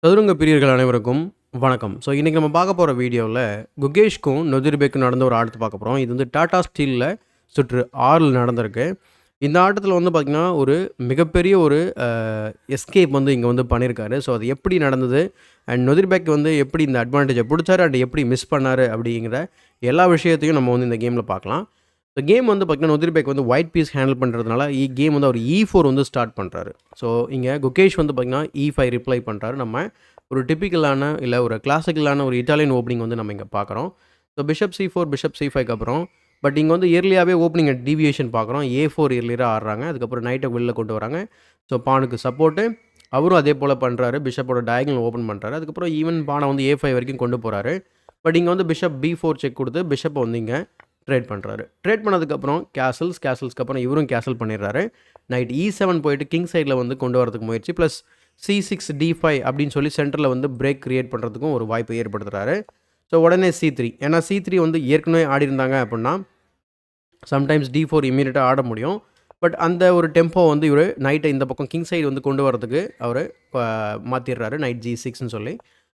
சதுரங்க பிரியர்கள் அனைவருக்கும் வணக்கம். ஸோ இன்றைக்கி நம்ம பார்க்க போகிற வீடியோவில் குகேஷ்க்கும் நொதிர்பேக்கும் நடந்த ஒரு ஆட்டத்தை பார்க்க போகிறோம். இது வந்து டாடா ஸ்டீலில் சுற்று 6 நடந்திருக்கு. இந்த ஆட்டத்தில் வந்து பார்த்திங்கன்னா ஒரு மிகப்பெரிய ஒரு எஸ்கேப் வந்து இங்கே வந்து பண்ணியிருக்காரு. ஸோ அது எப்படி நடந்தது அண்ட் நொதிர்பேக் வந்து எப்படி இந்த அட்வான்டேஜை பிடிச்சாரு அண்ட் எப்படி மிஸ் பண்ணார் அப்படிங்கிற எல்லா விஷயத்தையும் நம்ம வந்து இந்த கேமில் பார்க்கலாம். ஸோ கேம் வந்து பார்த்திங்கன்னா நொதிர்பேக் வந்து ஒயிட் பீஸ் ஹேண்டில் பண்ணுறதுனால கேம் வந்து அவர் E4 வந்து ஸ்டார்ட் பண்ணுறாரு. ஸோ இங்கே குகேஷ் வந்து பார்த்திங்கன்னா E5 ரிப்ளை பண்ணுறாரு. நம்ம ஒரு டிப்பிக்கலான இல்லை ஒரு கிளாசிக்கலான ஒரு இட்டாலியன் ஓப்பனிங் வந்து நம்ம இங்கே பார்க்குறோம். ஸோ பிஷப் C4 பிஷப் C5க்கு அப்புறம் பட் இங்கே வந்து இயர்லியாகவே ஓப்பனிங் டீவியேஷன் பார்க்குறோம். A4 இயர்லியராக ஆடுறாங்க. அதுக்கப்புறம் நைட்டை வெளில கொண்டு வராங்க. ஸோ பானுக்கு சப்போர்ட்டு அவரும் அதே போல் பண்ணுறாரு. பிஷப்போட டயகனல் ஓப்பன் பண்ணுறாரு. அதுக்கப்புறம் ஈவன் பானை வந்து A5 வரைக்கும் கொண்டு போகிறாரு. பட் இங்கே வந்து பிஷப் B4 செக் கொடுத்து பிஷப்பை வந்து இங்கே ட்ரேட் பண்ணுறாரு. ட்ரேட் பண்ணதுக்கப்புறம் கேசல்ஸ்க்கு அப்புறம் இவரும் கேசல் பண்ணிடுறாரு. நைட் E7 போயிட்டு கிங் சைடில் வந்து கொண்டு வரதுக்கு முயற்சி ப்ளஸ் C6 D5 அப்படின்னு சொல்லி சென்டரில் வந்து பிரேக் கிரியேட் பண்ணுறதுக்கும் ஒரு வாய்ப்பை ஏற்படுத்துகிறாரு. ஸோ உடனே C3 ஏன்னா C3 வந்து ஏற்கனவே ஆடி இருந்தாங்க அப்படின்னா சம்டைம்ஸ் D4 இமீடியட்டாக ஆட முடியும். பட் அந்த ஒரு டெம்போ வந்து இவர் நைட்டை இந்த பக்கம் கிங் சைடு வந்து கொண்டு வரதுக்கு அவர் மாற்றிடுறாரு. நைட் G6ன்னு சொல்லி.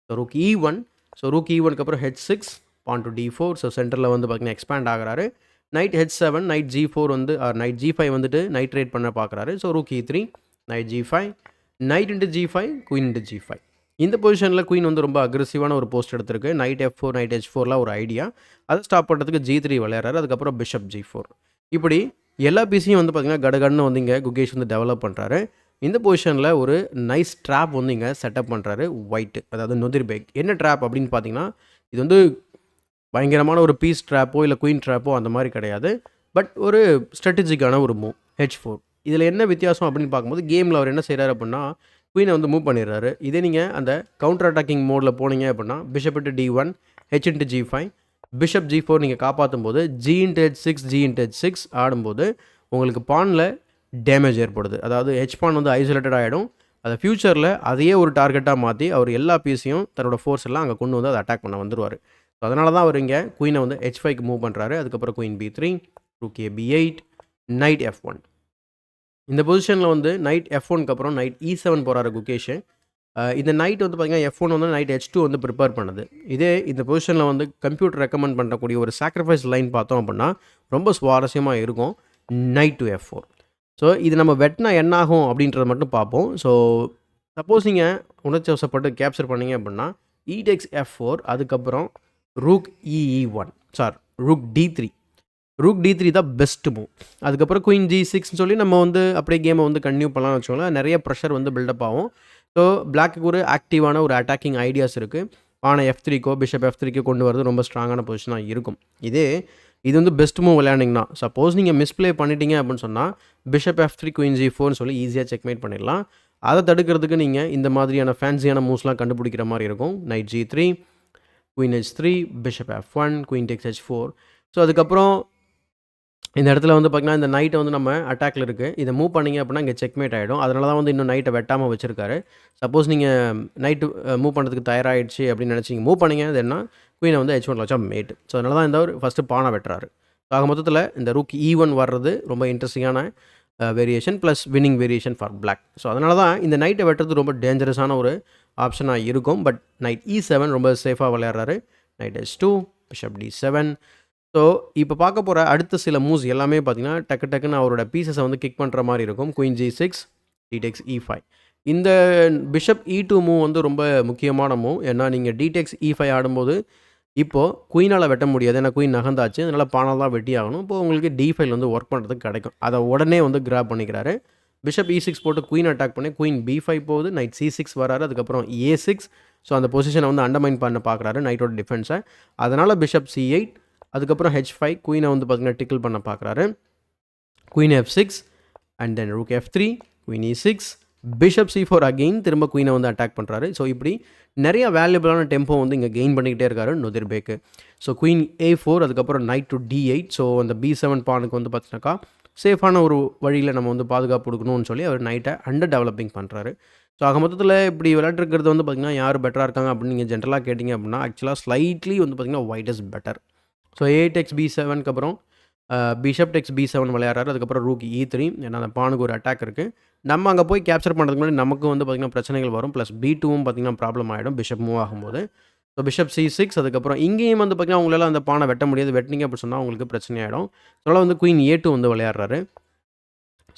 So rook E1. So rook E1க்கு அப்புறம் H6 porn to D4. So சென்டரில் வந்து பார்த்திங்கன்னா எக்ஸ்பேண்ட் ஆகிறாரு. நைட் H7 நைட் G4 வந்து நைட் G5 வந்துட்டு நைட் ரேட் பண்ண பார்க்குறாரு. So rook E3 night G5 night into G5 queen into G5. இந்த பொசிஷனில் குயின் வந்து ரொம்ப அக்ரெசிவான ஒரு போஸ்ட் எடுத்திருக்கு. நைட் F4 நைட் H4லாம் ஒரு ஐடியா. அதை ஸ்டாப் பண்ணுறதுக்கு G3 விளையாடுறாரு. அதுக்கப்புறம் பிஷப் G4. இப்படி எல்லா பீஸையும் வந்து பார்த்திங்கன்னா கடகடன்னு வந்து இங்கே குகேஷ் வந்து டெவலப் பண்ணுறாரு. இந்த பொசிஷனில் ஒரு நைஸ் ட்ராப் வந்து இங்கே செட்டப் பண்ணுறாரு ஒயிட்டு, அதாவது நொதிர்பேக். என்ன ட்ராப் அப்படின்னு பார்த்தீங்கன்னா இது வந்து பயங்கரமான ஒரு பீஸ் ட்ராப்போ இல்லை குயின் ட்ராப்போ அந்த மாதிரி கிடையாது. பட் ஒரு ஸ்ட்ராட்டஜிக்கான ஒரு மூவ் H4. இதில் என்ன வித்தியாசம் அப்படின்னு பார்க்கும்போது கேமில் அவர் என்ன செய்கிறாரு அப்படின்னா குயினை வந்து மூவ் பண்ணிடுறாரு. இதே நீங்கள் அந்த கவுண்டர் அட்டாக்கிங் மோடில் போனீங்க அப்படின்னா bishop into D1 H into G5 bishop G4 நீங்கள் காப்பாற்றும் போது G into H6 G into H6 ஆடும்போது உங்களுக்கு பானில் டேமேஜ் ஏற்படுது. அதாவது H பான் வந்து ஐசோலேட்டட் ஆகிடும். அதை ஃப்யூச்சரில் அதையே ஒரு டார்கெட்டாக மாற்றி அவர் எல்லா பீஸையும் தன்னோட ஃபோர்ஸ் எல்லாம் அங்கே கொண்டு வந்து அதை அட்டாக் பண்ண வந்துடுவார். ஸோ அதனால தான் அவர் இங்கே குயினை வந்து H5க்கு மூவ் பண்ணுறாரு. அதுக்கப்புறம் queen B3 rook B8 night F1. இந்த பொசிஷனில் வந்து நைட் F1க்கு அப்புறம் நைட் E7 போகிறாரு குகேஷ். இந்த நைட் வந்து பார்த்திங்கன்னா F1 வந்து நைட் H2 வந்து ப்ரிப்பேர் பண்ணுது. இதே இந்த பொசிஷனில் வந்து கம்ப்யூட்டர் ரெக்கமெண்ட் பண்ணக்கூடிய ஒரு சாக்ரிஃபைஸ் லைன் பார்த்தோம் அப்படின்னா ரொம்ப சுவாரஸ்யமாக இருக்கும். Night to F4. ஸோ இது நம்ம வெட்டினா என்ன ஆகும் அப்படின்றத மட்டும் பார்ப்போம். ஸோ சப்போஸ் நீங்கள் உணர்ச்சி வசப்பட்டு கேப்சர் பண்ணிங்க அப்படின்னா E takes F4 அதுக்கப்புறம் rook E1 rook D3. Rook D3 தான் பெஸ்ட் மூவ். அதுக்கப்புறம் குயின் G6ன்னு சொல்லி நம்ம வந்து அப்படியே கேமை வந்து கன்டினியூ பண்ணலாம்னு வச்சுக்கோங்களேன். நிறைய ப்ரெஷர் வந்து பில்டப் ஆகும். ஸோ பிளாக்கு ஒரு ஆக்டிவான ஒரு அட்டாக்கிங் ஐடியாஸ் இருக்குது. பானை F3க்கோ பிஷப் F3க்கோ கொண்டு வரது ரொம்ப ஸ்ட்ராங்கான பொசிஷனாக இருக்கும். இது வந்து பெஸ்ட் மூவ் விளையாண்டிங்கன்னா சப்போஸ் நீங்கள் மிஸ்பிளே பண்ணிட்டீங்க அப்படின்னு சொன்னால் பிஷப் F3 குயின் G4ன்னு சொல்லி ஈஸியாக செக்மேட் பண்ணிடலாம். அதை தடுக்கிறதுக்கு நீங்கள் இந்த மாதிரியான ஃபேன்சியான மூவ்ஸ்லாம் கண்டுபிடிக்கிற மாதிரி இருக்கும். Night G3 queen H3 bishop F1 queen tax H4. So அதுக்கப்புறம் இந்த இடத்துல வந்து பார்த்திங்கன்னா இந்த நைட்டை வந்து நம்ம அட்டாக்ல இருக்குது. இதை மூவ் பண்ணிங்க அப்படின்னா இங்கே செக்மேட் ஆகிடும். அதனால தான் வந்து இன்னும் நைட்டை வெட்டாமல் வச்சுருக்காரு. சப்போஸ் நீங்கள் நைட்டு மூவ் பண்ணுறதுக்கு தயாராகிடுச்சு அப்படின்னு நினச்சிங்க மூவ் பண்ணிங்க அது என்ன குயினை வந்து H1 வச்சா மேட்டு. ஸோ அதனால தான் இந்த ஒரு ஃபஸ்ட்டு பானை வெட்டுறாரு. ஆக மொத்தத்தில் இந்த ரூக் E1 வர்றது ரொம்ப இன்ட்ரெஸ்டிங்கான variation plus winning variation for black. So அதனால தான் இந்த நைட்டை வெட்டுறது ரொம்ப டேஞ்சரஸான ஒரு ஆப்ஷனாக இருக்கும். பட் நைட் E7 ரொம்ப சேஃபாக விளையாடுறாரு. Night H2 bishop D7. So இப்போ பார்க்க போகிற அடுத்த சில மூவ்ஸ் எல்லாமே பார்த்திங்கன்னா டக்குன்னு அவரோட பீசஸை வந்து கிக் பண்ணுற மாதிரி இருக்கும். Queen G6 D takes E5. இந்த பிஷப் E2 மூவ் வந்து ரொம்ப முக்கியமான மூவ். ஏன்னா நீங்கள் D takes E5 ஆடும்போது இப்போது குயினால் வெட்ட முடியாது. ஏன்னா குயின் நகர்ந்தாச்சு. அதனால் பானால் தான் வெட்டி ஆகணும். இப்போது உங்களுக்கு D5 வந்து ஒர்க் பண்ணுறதுக்கு கிடைக்கும். அதை உடனே வந்து கிராப் பண்ணிக்கிறாரு. பிஷப் E6 போட்டு குயின் அட்டாக் பண்ணி குயின் B5 போகுது. நைட் C6 வராரு. அதுக்கப்புறம் A6. ஸோ அந்த பொசிஷனை வந்து அண்டர்மைன் பண்ண பார்க்குறாரு நைட்டோட டிஃபென்ஸை. அதனால் பிஷப் C8 அதுக்கப்புறம் H5 குயினை வந்து பார்த்திங்கன்னா டிக்கிள் பண்ண பார்க்குறாரு. Queen F6 and then rook F3 queen E6 bishop C4 again திரும்ப குயினை வந்து அட்டாக் பண்ணுறாரு. ஸோ இப்படி நிறைய வேல்யூபிளான டெம்போ வந்து இங்கே கெயின் பண்ணிக்கிட்டே இருக்காரு நொதிர்பேக்கு. ஸோ குயின் A4 அதுக்கப்புறம் நைட் டு D8. ஸோ அந்த B7 பானுக்கு வந்து பார்த்தினாக்கா சேஃபான ஒரு வழியில் நம்ம வந்து பாதுகாப்பு கொடுக்கணும்னு சொல்லி அவர் நைட்டை அண்டர் டெவலப்பிங் பண்ணுறாரு. ஸோ ஆக மொத்தத்தில் இப்படி விளையாட்டுருக்கிறது வந்து பார்த்திங்கன்னா யார் பெட்டராக இருக்காங்க அப்படின்னு நீங்கள் ஜென்ரலாக கேட்டிங்க அப்படின்னா ஆக்சுவலாக ஸ்லைட்லி வந்து பார்த்திங்கன்னா white is better. So A takes B7க்கு அப்புறம் பிஷப் டெக்ஸ் B7 விளையாடுறாரு. அதுக்கப்புறம் ரூக் E3. ஏன்னா அந்த பானுக்கு ஒரு அட்டாக் இருக்குது. நம்ம அங்கே போய் கேப்சர் பண்ணுறதுக்கு முன்னாடி நமக்கு வந்து பார்த்திங்கன்னா பிரச்சனைகள் வரும். ப்ளஸ் B2வும் பார்த்திங்கன்னா ப்ராப்ளம் ஆகிடும் பிஷப் மூவ் ஆகும்போது. So bishop C6. அதுக்கப்புறம் இங்கேயும் வந்து பார்த்திங்கன்னா உங்களால் அந்த பானை வெட்ட முடியாது. வெட்டினீங்க அப்படி சொன்னால் உங்களுக்கு பிரச்சனை ஆகிடும். அதனால் வந்து குயின் A2 வந்து விளையாடுறாரு.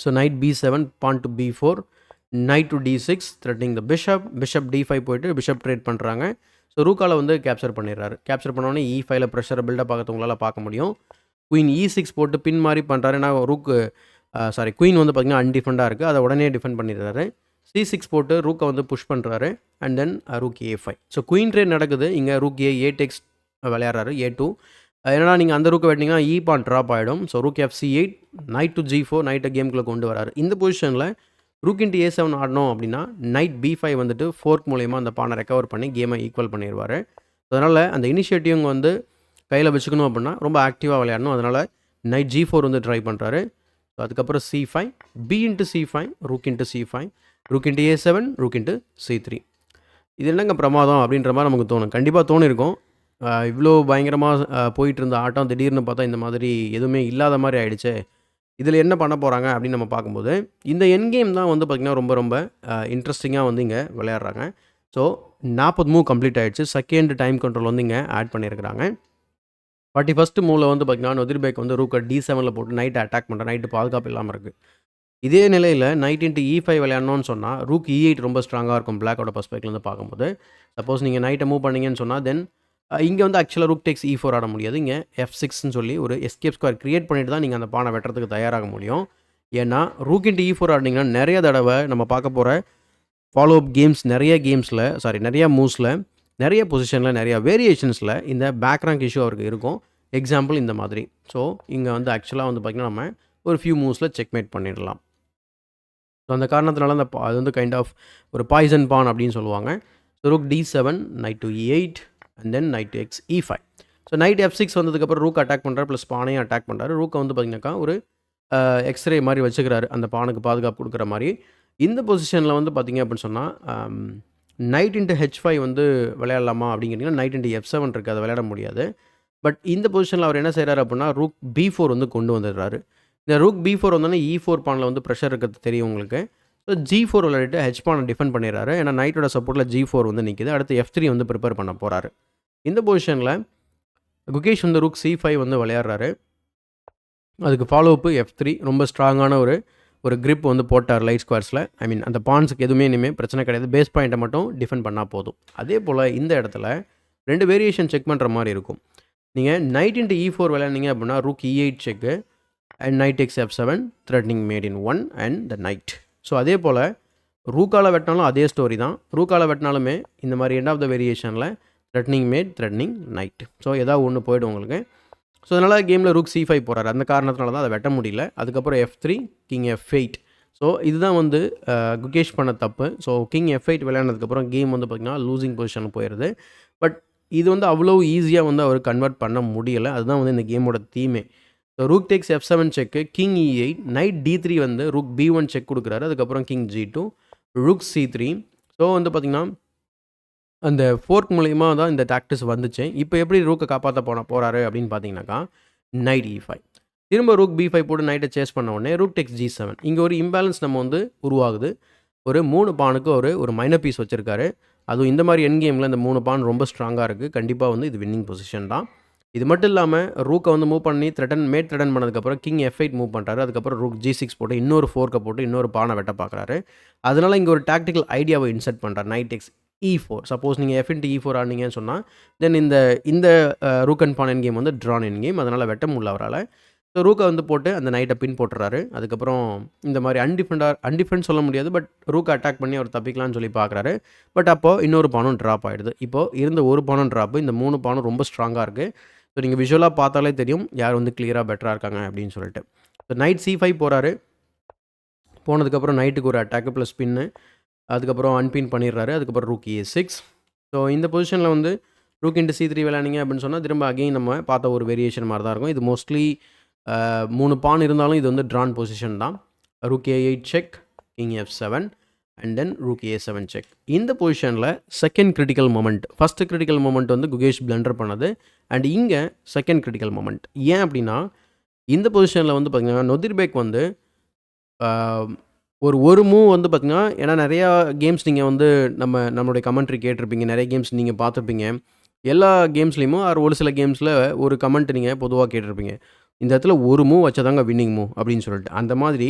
So knight B7, pawn to B4, knight to D6, threatening the bishop D5 போயிட்டு பிஷப் ட்ரேட் பண்ணுறாங்க. ஸோ ரூக்கால் வந்து கேப்சர் பண்ணிடுறாரு. கேப்சர் பண்ணோடனே E5ல ப்ரெஷரை பில்டப் ஆகிறது உங்களால் பார்க்க முடியும். குயின் E6 போட்டு பின் மாதிரி பண்ணுறாரு. ஏன்னா குயின் வந்து பார்த்திங்கன்னா அன்டிஃபெண்டாக இருக்குது. அதை உடனே டிஃபெண்ட் பண்ணிடுறாரு. C6 போட்டு ரூக்கை வந்து புஷ் பண்ணுறாரு. And then rook A5. So queen trade நடக்குது. இங்கே ரூக் A டெக்ஸ் விளையாடுறாரு. A2. ஏன்னா நீங்கள் அந்த ரூக்கை வெட்டிங்கன்னா பான் ட்ராப் ஆகிடும். So rook FC8, night to G4, நைட்டை கேமுக்குள்ளே கொண்டு வராரு. இந்த பொசிஷனில் ரூக் இன்ட்டு A7 ஆடணும் அப்படின்னா நைட் B5 வந்துட்டு ஃபோர்க் மூலயமா அந்த பானை ரெக்கவர் பண்ணி கேமை ஈக்குவல் பண்ணிடுவார். அதனால் அந்த இனிஷியேட்டிவ் வந்து கையில் வச்சுக்கணும் அப்படின்னா ரொம்ப ஆக்டிவாக விளையாடணும். அதனால் நைட் G4 வந்து ட்ரை பண்ணுறாரு. ஸோ அதுக்கப்புறம் C5, B into C5, rook into C5, rook into A7, rook into C3. இது என்னங்க பிரமாதம் அப்படின்ற மாதிரி நமக்கு தோணும். கண்டிப்பாக தோணிருக்கும். இவ்வளோ பயங்கரமாக போயிட்டு இருந்த ஆட்டம் திடீர்னு பார்த்தா இந்த மாதிரி எதுவுமே இல்லாத மாதிரி ஆகிடுச்சு. இதில் என்ன பண்ண போகிறாங்க அப்படின்னு நம்ம பார்க்கும்போது இந்த என் கேம் தான் வந்து பார்த்திங்கன்னா ரொம்ப ரொம்ப இன்ட்ரெஸ்டிங்காக வந்து இங்கே விளையாடுறாங்க. ஸோ 40 மூவ் கம்ப்ளீட் ஆகிடுச்சு. செகண்ட் டைம் கண்ட்ரோல் வந்து இங்கே ஆட் பண்ணியிருக்கிறாங்க. 41st மூவில் வந்து பார்த்திங்கன்னா நொதிர்பேக் வந்து ரூக்கை D7ல் போட்டு நைட்டை அட்டாக் பண்ணுற நைட்டு பாதுகாப்பு இல்லாமல் இருக்குது. இதே நிலையில் நைட் இன்ட்டு E5 விளையாடணும்னு சொன்னால் ரூக் E8 ரொம்ப ஸ்ட்ராங்காக இருக்கும் பிளாக்கோட பர்ஸ்பெக்ட்லேருந்து பார்க்கும்போது. சப்போஸ் நீங்கள் நைட்டை மூவ் பண்ணிங்கன்னு சொன்னால் தென் இங்கே வந்து ஆக்சுவலாக ரூக் டெக்ஸ் E4 ஆட முடியாது. இங்கே F6ன்னு சொல்லி ஒரு எஸ்கேப் ஸ்கொயர் க்ரியேட் பண்ணிட்டு தான் நீங்கள் அந்த பானை வெட்டுறதுக்கு தயாராக முடியும். ஏன்னா ரூக் இன்ட்டு E4 ஆடினீங்கன்னா நிறைய தடவை நம்ம பார்க்க போகிற ஃபாலோ அப் கேம்ஸ் நிறைய மூவ்ஸில் நிறைய பொசிஷனில் நிறைய வேரியேஷன்ஸில் இந்த பேக்ரேங்க் இஷ்யூ அவருக்கு இருக்கும். எக்ஸாம்பிள் இந்த மாதிரி. ஸோ இங்கே வந்து ஆக்சுவலாக வந்து பார்த்திங்கன்னா நம்ம ஒரு ஃபியூ மூவ்ஸில் செக்மேட் பண்ணிடலாம். ஸோ அந்த காரணத்தினால அது வந்து கைண்ட் ஆஃப் ஒரு பாய்சன் பான் அப்படின்னு சொல்லுவாங்க. So rook D7, night to E8 and then night to E5. So night F6 வந்ததுக்கப்புறம் ரூக் அட்டாக் பண்ணுறாரு. ப்ளஸ் பானையும் அட்டாக் பண்ணுறாரு. ரூக்கை வந்து பார்த்திங்கனாக்கா ஒரு எக்ஸ்ரே மாதிரி வச்சுக்கிறாரு. அந்த பானுக்கு பாதுகாப்பு கொடுக்குற மாதிரி. இந்த பொசிஷனில் வந்து பார்த்திங்க அப்படின்னு சொன்னால் நைட் இன்ட்டு H5 வந்து விளையாடலாமா அப்படிங்கிறீங்கன்னா நைட் இன்ட்டு F7 இருக்குது. அதை விளையாட முடியாது. பட் இந்த பொசிஷனில் அவர் என்ன செய்கிறாரு அப்படின்னா ரூக் B4 வந்து கொண்டு வந்துடுறாரு. இந்த ரூக் B4 வந்தோடனே E4 பானில் வந்து ப்ரெஷர் இருக்கிறது தெரியும் உங்களுக்கு. ஸோ G4 விளையாடிட்டு H பானை டிஃபெண்ட் பண்ணிடுறாரு. ஏன்னா நைட்டோட சப்போர்ட்டில் G4 வந்து நிற்கிது. அடுத்து F3 வந்து ப்ரிப்பேர் பண்ண போகிறாரு. இந்த பொசிஷனில் குகேஷ் வந்து ரூக் C5 வந்து விளையாடுறாரு. அதுக்கு ஃபாலோஅப்பு F3 ரொம்ப ஸ்ட்ராங்கான ஒரு கிரிப் வந்து போட்டார் லைட் ஸ்கொயர்ஸில். அந்த பான்ஸுக்கு எதுவுமே இனிமேல் பிரச்சனை கிடையாது. பேஸ் பாயிண்ட்டை மட்டும் டிஃபெண்ட் பண்ணால் போதும். அதே போல் இந்த இடத்துல 2 வேரியேஷன் செக் பண்ணுற மாதிரி இருக்கும். நீங்கள் நைட் இன்ட்டு E4 விளையாண்டிங்க அப்படின்னா rook E8 check and knight takes F7, threatening mate in 1 and the knight. So அதே போல் ரூக்கால் வெட்டினாலும் அதே ஸ்டோரி தான். ரூக்கால் வெட்டினாலுமே இந்த மாதிரி எண்ட் ஆஃப் த வேரியேஷனில் threatening mate, threatening knight. So ஏதாவது ஒன்று போய்டும் உங்களுக்கு. ஸோ அதனால் கேமில் ரூக் C5 போகிறாரு. அந்த காரணத்தினால தான் அதை வெட்ட முடியல. அதுக்கப்புறம் F3, கிங் F8. ஸோ இதுதான் வந்து குகேஷ் பண்ண தப்பு. ஸோ கிங் F8 விளையாடுனதுக்கப்புறம் கேம் வந்து பார்த்திங்கன்னா லூசிங் பொசிஷனில் போயிடுது. பட் இது வந்து அவ்வளோ ஈஸியாக வந்து அவர் கன்வெர்ட் பண்ண முடியலை. அதுதான் வந்து இந்த கேமோட தீமே. ஸோ ரூக் டேக்ஸ் F7 செக்கு, கிங் E8, நைட் D3 வந்து ரூக் B1 செக் கொடுக்குறாரு. அதுக்கப்புறம் king G2, rook C3. So வந்து பார்த்திங்கன்னா அந்த ஃபோர்க் மூலிமா தான் இந்த டாக்டிஸ் வந்துச்சு. இப்போ எப்படி ரூக்கை காப்பாற்ற போகிறாரு அப்படின்னு பார்த்தீங்கன்னாக்கா நைட் E5. திரும்ப ரூக் B5 போட்டு நைட்டை சேஸ் பண்ண உடனே ரூக் டெக்ஸ் G7. இங்கே ஒரு இம்பேலன்ஸ் நம்ம வந்து உருவாகுது. ஒரு 3 பானுக்கு ஒரு மைனர் பீஸ் வச்சுருக்காரு. அதுவும் இந்த மாதிரி என் கேமில் இந்த 3 பான் ரொம்ப ஸ்ட்ராங்காக இருக்குது. கண்டிப்பாக வந்து இது வின்னிங் பொசிஷன் தான். இது மட்டும் இல்லாமல் ரூக்கை வந்து மூவ் பண்ணி மேட் த்ரெட்டன் பண்ணதுக்கப்புறம் கிங் F8 மூவ் பண்ணுறாரு. அதுக்கப்புறம் ரூக் G6 போட்டு இன்னொரு ஃபோர்க்கை போட்டு இன்னொரு பானை வெட்ட பார்க்குறாரு. அதனால் இங்கே ஒரு டாக்டிக்கல் ஐடியாவை இன்செர்ட் பண்ணுறாரு. Knight takes E4. சப்போஸ் நீங்கள் F இன்ட்டு E4 ஆடினீங்கன்னு சொன்னால் தென் இந்த rook and pawn endgame வந்து ட்ரான் என் கேம். அதனால் வெட்ட முடியல அவரால். ஸோ ரூக்கை வந்து போட்டு அந்த நைட்டை பின் போட்டுறாரு. அதுக்கப்புறம் இந்த மாதிரி அன்டிஃபெண்ட் சொல்ல முடியாது. பட் ரூக்கை அட்டாக் பண்ணி அவர் தப்பிக்கலான்னு சொல்லி பார்க்குறாரு. பட் அப்போது இன்னொரு பானும் ட்ராப் ஆகிடுது. இப்போது இருந்த ஒரு பானும் ட்ராப்பு, இந்த 3 பானும் ரொம்ப ஸ்ட்ராங்காக இருக்குது. ஸோ நீங்கள் விஷுவலாக பார்த்தாலே தெரியும் யார் வந்து கிளியராக பெட்டராக இருக்காங்க அப்படின்னு சொல்லிட்டு. ஸோ நைட் C5 போகிறாரு. போனதுக்கப்புறம் நைட்டுக்கு ஒரு அட்டாக்கு ப்ளஸ் பின்னு. அதுக்கப்புறம் அன்பின் பண்ணிடுறாரு. அதுக்கப்புறம் ரூக் A6. ஸோ இந்த பொசிஷனில் வந்து ரூக் இன்ட்டு C3 விளையாண்டிங்க அப்படின்னு சொன்னால் திரும்ப அகெயின் நம்ம பார்த்த ஒரு வேரியேஷன் மாதிரி தான் இருக்கும். இது மோஸ்ட்லி 3 பான் இருந்தாலும் இது வந்து ட்ரான் பொசிஷன் தான். Rook A8 check, king F7 and then rook A7 check. இந்த பொசிஷனில் second critical moment, first critical moment வந்து குகேஷ் பிளண்டர் பண்ணது. அண்ட் இங்கே செகண்ட் கிரிட்டிக்கல் மொமெண்ட். ஏன் அப்படின்னா இந்த பொசிஷனில் வந்து பார்த்தீங்கன்னா நொதிர்பேக் வந்து ஒரு மூவ் வந்து பார்த்தீங்கன்னா, ஏன்னா நெறையா கேம்ஸ் நீங்கள் வந்து நம்மளுடைய கமெண்ட்ரி கேட்டிருப்பீங்க. நெறைய கேம்ஸ் நீங்கள் பார்த்துருப்பீங்க. எல்லா கேம்ஸ்லயுமே ஒரு சில கேம்ஸ்ல ஒரு கமெண்ட் நீங்க பொதுவா கேட்டிருப்பீங்க. இந்த இடத்துல ஒரு மூவ் வச்சாதாங்க வின்னிங் மூவ் அப்படின்னு சொல்லிட்டு. அந்த மாதிரி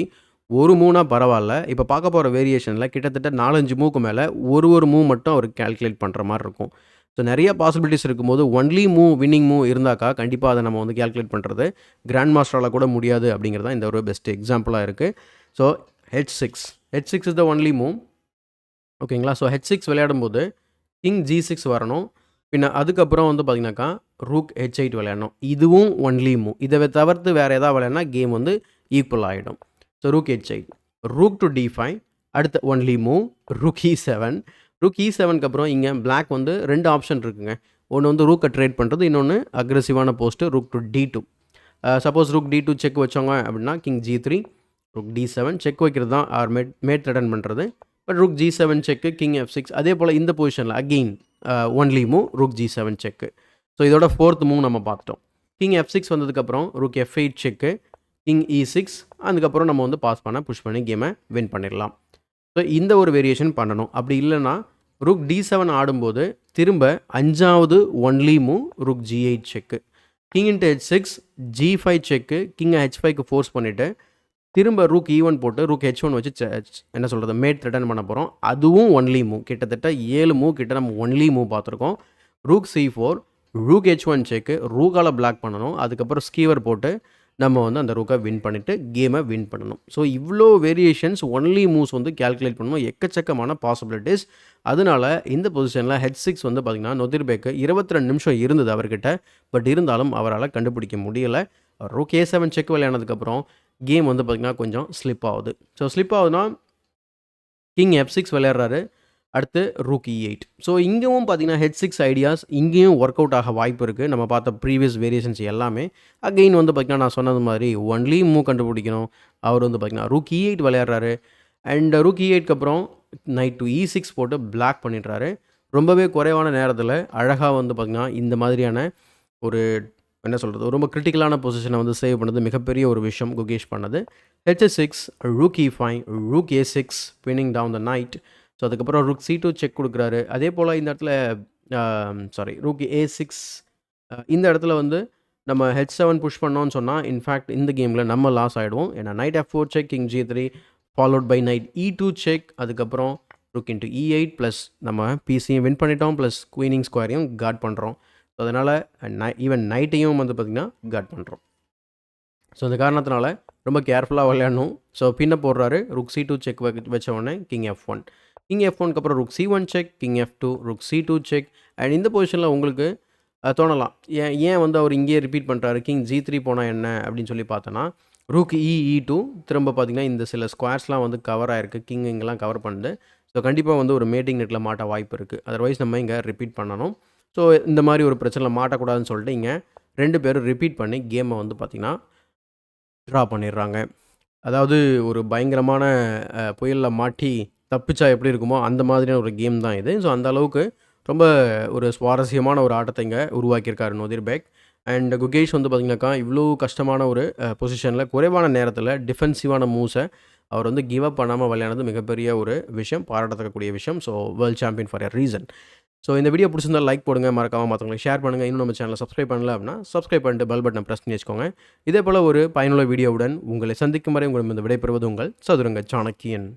ஒரு மூவ்னா பரவால்ல. இப்ப பார்க்க போற வேரியேஷன்ல கிட்டத்தட்ட 4, 5 மூவ்க்கு மேல ஒரு மூவ் மட்டும் அவரு கால்குலேட் பண்ற மாரி இருக்கும். ஸோ நெறைய பாசிபிலிட்டீஸ் இருக்கும்போது ஒன்லி மூவ் வின்னிங் மூவ் இருந்தாக்கா, கண்டிப்பா அத நம்ம வந்து கால்குலேட் பண்றது கிராண்ட் மாஸ்டரால கூட முடியாது அப்படிங்கிறது தான் இந்த ஒரு பெஸ்ட் எக்ஸாம்பிளா இருக்கு. So H6 H6 is the only move. ஓகேங்களா? ஸோ H6 விளையாடும்போது கிங் G6 வரணும். பின்ன அதுக்கப்புறம் வந்து பார்த்தீங்கன்னாக்கா, ரூக் H8 விளையாடணும். இதுவும் ஒன்லி மூவ். இத தவிர்த்து வேற ஏதாவது விளையாடினா கேம் வந்து ஈக்குவல் ஆயிடும். So rook H8, rook to D5, அடுத்த only move rook E7. Rook E7க்கு அப்புறம் இங்க பிளாக் வந்து 2 ஆப்ஷன் இருக்குங்க. ஒண்ணு வந்து ரூக்க ட்ரேட் பண்றது, இன்னொன்னு அக்ரெசிவான post rook to D2. Suppose rook D2 check வச்சாங்க அப்படின்னா king G3, rook D7 check வைக்கிறது தான் ஆர் மேட் த்ரெட்டன் பண்ணுறது. But rook G7 check, king F6. அதே போல் இந்த பொசிஷனில் again only move rook G7 check. So இதோட 4th மூவ் நம்ம பார்த்துட்டோம். கிங் F6 வந்ததுக்கப்புறம் ரூக் F8 செக்கு, கிங் E6. அதுக்கப்புறம் நம்ம வந்து புஷ் பண்ணி கேமை வின் பண்ணிடலாம். ஸோ இந்த ஒரு வேரியேஷன் பண்ணணும். அப்படி இல்லைன்னா ரூக் D7 ஆடும்போது திரும்ப 5வது ஒன்லி மூவ் ரூக் G8 செக்கு, கிங் இன்ட்டு H6, G5 செக்கு, கிங்கை H5க்கு ஃபோர்ஸ் பண்ணிவிட்டு திரும்ப ரூக் E1 போட்டு ரூக் H1 வச்சு என்ன சொல்கிறது மேட் ரிட்டர்ன் பண்ண போகிறோம். அதுவும் ஒன்லி மூவ். கிட்டத்தட்ட 7 மூவ் கிட்ட நம்ம ஒன்லி மூவ் பார்த்துருக்கோம். ரூக் C4, ரூக் H1 செக்கு, ரூக்கால் பிளாக் பண்ணணும். அதுக்கப்புறம் ஸ்கீவர் போட்டு நம்ம வந்து அந்த ரூக்கை வின் பண்ணிவிட்டு கேமை வின் பண்ணணும். ஸோ இவ்வளோ வேரியேஷன்ஸ் ஒன்லி மூவ்ஸ் வந்து கேல்குலேட் பண்ணணும். எக்கச்சக்கமான பாசிபிலிட்டிஸ். அதனால இந்த பொசிஷனில் H6 வந்து பார்த்திங்கன்னா நொதிர்பேக்கு 22 நிமிஷம் இருந்தது அவர்கிட்ட. பட் இருந்தாலும் அவரால் கண்டுபிடிக்க முடியலை. ரூக் A7 செக் விளையானதுக்கப்புறம் கேம் வந்து பார்த்திங்கன்னா கொஞ்சம் ஸ்லிப் ஆகுது. ஸோ ஸ்லிப் ஆகுதுன்னா கிங் F6 விளையாடுறாரு. அடுத்து ரூக் E8. ஸோ இங்கேயும் பார்த்தீங்கன்னா H6 ஐடியாஸ் இங்கேயும் ஒர்க் அவுட் ஆக வாய்ப்பு இருக்குது. நம்ம பார்த்த ப்ரீவியஸ் வேரியேஷன்ஸ் எல்லாமே. அகெயின் வந்து பார்த்திங்கன்னா நான் சொன்னது மாதிரி ஒன்லி மூவ் கண்டுபிடிக்கணும். அவர் வந்து பார்த்திங்கன்னா ரூக் E8 விளையாடுறாரு. அண்ட் ரூக் E8க்கு அப்புறம் நைட் டு E6 போட்டு பிளாக் பண்ணிடுறாரு. ரொம்பவே குறைவான நேரத்தில் அழகாக வந்து பார்த்திங்கன்னா இந்த மாதிரியான ஒரு என்ன சொல்கிறது ரொம்ப கிரிட்டிக்கலான பொசிஷனை வந்து சேவ் பண்ணது மிகப்பெரிய ஒரு விஷயம் குகேஷ் பண்ணது. H6, rook E5, rook A6 pinning down the knight. So அதுக்கப்புறம் ரூக் C2 செக் கொடுக்குறாரு. அதே போல் இந்த இடத்துல ரூக் A6 இந்த இடத்துல வந்து நம்ம H7 புஷ் பண்ணோன்னு சொன்னால் இன்ஃபேக்ட் இந்த கேமில் நம்ம லாஸ் ஆகிடுவோம். ஏன்னா knight F4 check, king G3 followed by knight E2 check, அதுக்கப்புறம் ரூக் இன்ட்டு E8 ப்ளஸ் நம்ம பிசியும் வின் பண்ணிட்டோம், ப்ளஸ் குயினிங் ஸ்கொயரையும் காட் பண்ணுறோம். ஸோ அதனால் ஈவன் நைட்டையும் வந்து பார்த்திங்கன்னா காட் பண்ணுறோம். ஸோ அந்த காரணத்தினால ரொம்ப கேர்ஃபுல்லாக விளையாடணும். ஸோ பின்ன போடுறாரு. ரூக் C2 செக் வச்ச உடனே கிங் F1. கிங் F1க்கு அப்புறம் rook C1 check, king F2, rook C2 check. And இந்த பொசிஷனில் உங்களுக்கு தோணலாம், ஏன் வந்து அவர் இங்கேயே ரிப்பீட் பண்ணுறாரு, கிங் G3 போனால் என்ன அப்படின்னு சொல்லி பார்த்தோன்னா, ரூக் E2 திரும்ப பார்த்திங்கன்னா இந்த சில ஸ்கொயர்ஸ்லாம் வந்து கவர் ஆகிருக்கு. கிங் இங்கெல்லாம் கவர் பண்ணுது. ஸோ கண்டிப்பாக வந்து ஒரு மேட்டிங் நெட்டில் மாட்ட வாய்ப்பு இருக்குது. அதர்வைஸ் நம்ம இங்கே ரிப்பீட் பண்ணணும். ஸோ இந்த மாதிரி ஒரு பிரச்சனையில் மாட்டக்கூடாதுன்னு சொல்லிட்டு இங்கே 2 பேரும் ரிப்பீட் பண்ணி கேமை வந்து பார்த்திங்கன்னா ட்ரா பண்ணிடுறாங்க. அதாவது ஒரு பயங்கரமான புயலில் மாட்டி தப்பிச்சா எப்படி இருக்குமோ அந்த மாதிரியான ஒரு கேம் தான் இது. ஸோ அந்த அளவுக்கு ரொம்ப ஒரு சுவாரஸ்யமான ஒரு ஆட்டத்தை இங்கே உருவாக்கியிருக்காரு நொதிர்பேக். அண்ட் குகேஷ் வந்து பார்த்திங்கனாக்கா இவ்வளோ கஷ்டமான ஒரு பொசிஷனில் குறைவான நேரத்தில் டிஃபென்சிவான மூவ்ஸை அவர் வந்து கிவ் அப் பண்ணாமல் விளையாடுறது மிகப்பெரிய ஒரு விஷயம், பாராட்டத்தக்கக்கூடிய விஷயம். So world champion for a reason. So இந்த வீடியோ பிடிச்சிருந்தா லைக் போடுங்க, மறக்காமல் மற்றவங்களுக்கு ஷேர் பண்ணுங்கள். இன்னும் நம்ம சேனலை சப்ஸ்கிரைப் பண்ணல அப்படின்னா சப்ஸ்கிரைப் பண்ணிட்டு பெல் பட்டனை ப்ரெஸ் பண்ணி வச்சுக்கோங்க. இதே போல் ஒரு பயனுள்ள வீடியோவுடன் உங்களை சந்திக்கும் வரை உங்களிடம் விடைபெறுவது உங்கள் சதுரங்க சாணக்கியன்.